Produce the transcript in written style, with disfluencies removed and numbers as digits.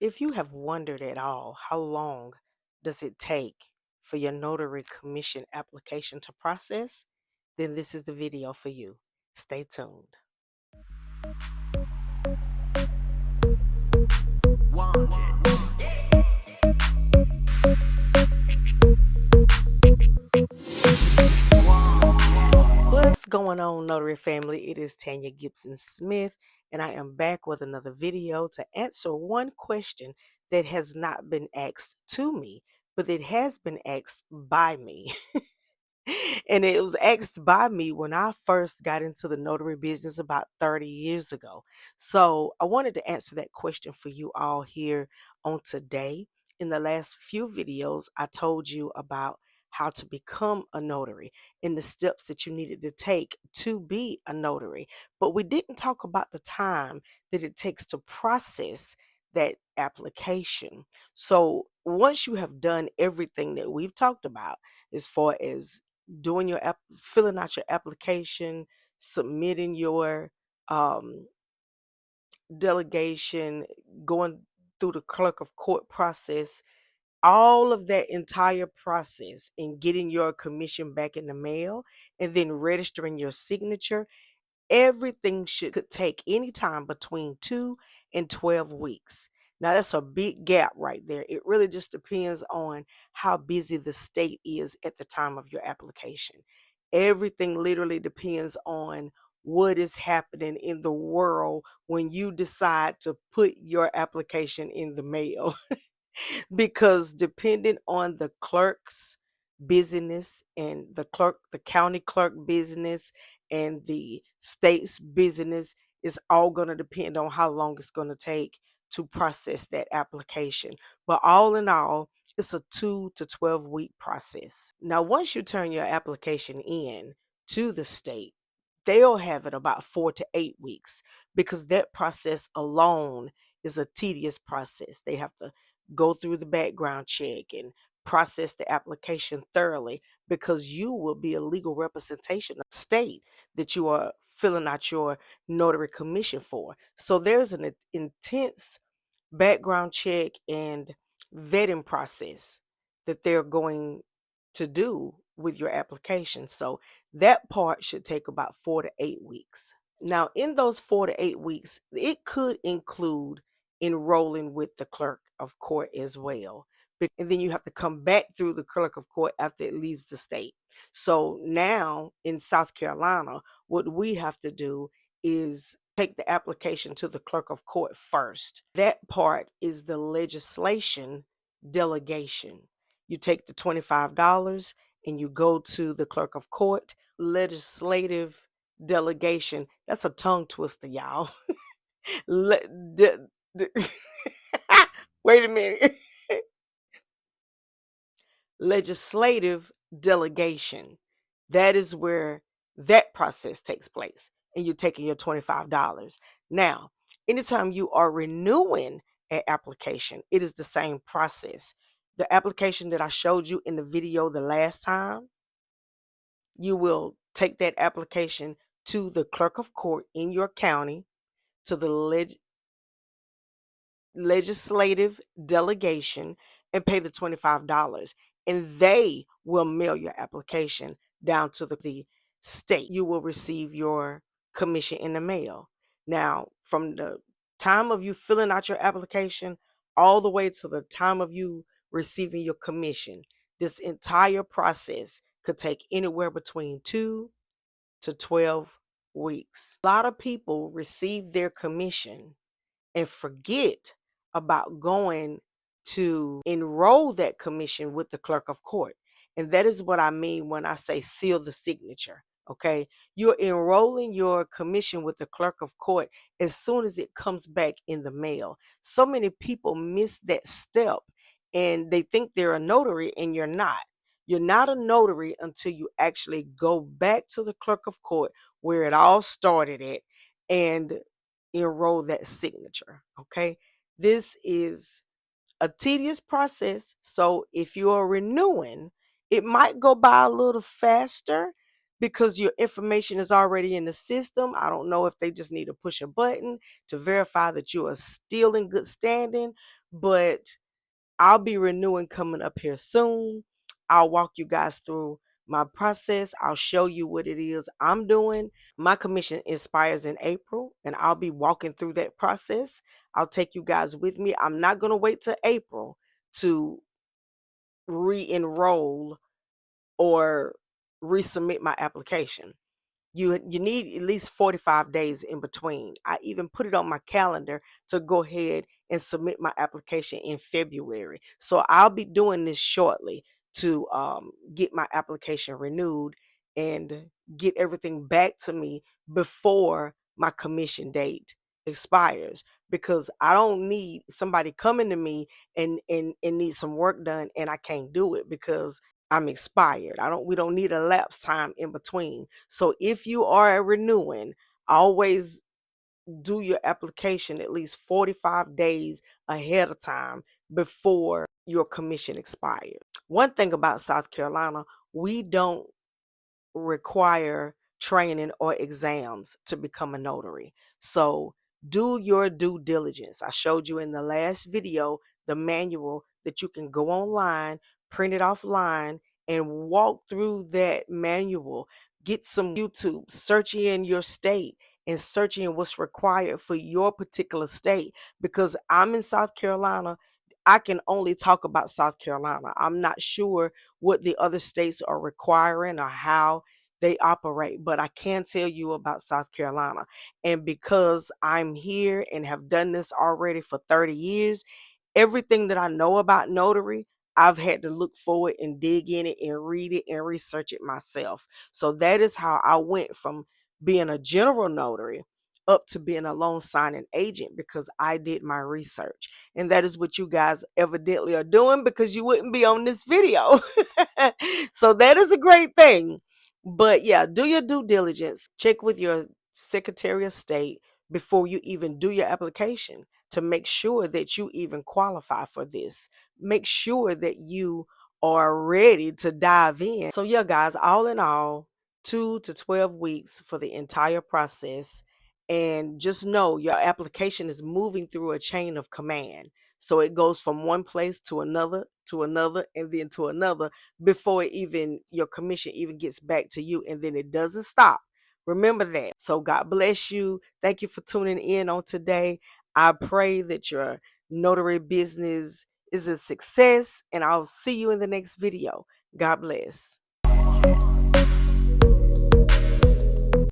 If you have wondered at all, how long does it take for your notary commission application to process? Then this is the video for you. Stay tuned. What's going on, notary family? It is Tanya Gibson Smith, and I am back with another video to answer one question that has not been asked to me, but it has been asked by me. And it was asked by me when I first got into the notary business about 30 years ago. So I wanted to answer that question for you all here on today. In the last few videos, I told you about how to become a notary and the steps that you needed to take to be a notary. But we didn't talk about the time that it takes to process that application. So once you have done everything that we've talked about, as far as doing your filling out your application, submitting your um, delegation, going through the clerk of court process, all of that entire process, and getting your commission back in the mail, and then registering your signature. Everything could take any time between 2 and 12 weeks. Now that's a big gap right there. It really just depends on how busy the state is at the time of your application. Everything literally depends on what is happening in the world when you decide to put your application in the mail. Because depending on the clerk's busyness and the county clerk business and the state's business, is all going to depend on how long it's going to take to process that application. But all in all, it's a 2 to 12 week process. Now, once you turn your application in to the state, they'll have it about 4 to 8 weeks, because that process alone is a tedious process. They have to go through the background check and process the application thoroughly, because you will be a legal representation of the state that you are filling out your notary commission for. So there's an intense background check and vetting process that they're going to do with your application. So that part should take about 4 to 8 weeks. Now, in those 4 to 8 weeks, it could include enrolling with the clerk of court as well. And then you have to come back through the clerk of court after it leaves the state. So now in South Carolina, what we have to do is take the application to the clerk of court first. That part is the legislation delegation. You take the $25 and you go to the clerk of court. Legislative delegation, that's a tongue twister, y'all. Le- de- de- Wait a minute. Legislative delegation. That is where that process takes place, and you're taking your $25. Now, anytime you are renewing an application, it is the same process. The application that I showed you in the video the last time, you will take that application to the clerk of court in your county, to the legislative delegation, and pay the $25, and they will mail your application down to the state. You will receive your commission in the mail. Now, from the time of you filling out your application all the way to the time of you receiving your commission, this entire process could take anywhere between 2 to 12 weeks. A lot of people receive their commission and forget about going to enroll that commission with the clerk of court. And that is what I mean when I say seal the signature. Okay, you're enrolling your commission with the clerk of court as soon as it comes back in the mail. So many people miss that step, and they think they're a notary, and you're not. You're not a notary until you actually go back to the clerk of court where it all started at and enroll that signature. Okay, this is a tedious process. So if you are renewing, it might go by a little faster because your information is already in the system. I don't know if they just need to push a button to verify that you are still in good standing, but I'll be renewing coming up here soon. I'll walk you guys through my process. I'll show you what it is I'm doing. My commission expires in April, and I'll be walking through that process. I'll take you guys with me. I'm not going to wait till April to re-enroll or resubmit my application. You need at least 45 days in between. I even put it on my calendar to go ahead and submit my application in February. So I'll be doing this shortly to get my application renewed and get everything back to me before my commission date expires, because I don't need somebody coming to me and need some work done and I can't do it because I'm expired. We don't need a lapse time in between. So if you are renewing, always do your application at least 45 days ahead of time before your commission expires. One thing about South Carolina, we don't require training or exams to become a notary. So do your due diligence. I showed you in the last video the manual that you can go online, print it offline, and walk through that manual. Get some YouTube, search in your state and search in what's required for your particular state. Because I'm in South Carolina, I can only talk about South Carolina. I'm not sure what the other states are requiring or how they operate, but I can tell you about South Carolina. And because I'm here and have done this already for 30 years, everything that I know about notary, I've had to look forward and dig in it and read it and research it myself. So that is how I went from being a general notary up to being a loan signing agent, because I did my research. And that is what you guys evidently are doing, because you wouldn't be on this video. So that is a great thing. But yeah, do your due diligence. Check with your Secretary of State before you even do your application to make sure that you even qualify for this. Make sure that you are ready to dive in. So yeah, guys, all in all, 2 to 12 weeks for the entire process. And just know your application is moving through a chain of command. So it goes from one place to another, and then to another before even your commission even gets back to you. And then it doesn't stop. Remember that. So God bless you. Thank you for tuning in on today. I pray that your notary business is a success, and I'll see you in the next video. God bless.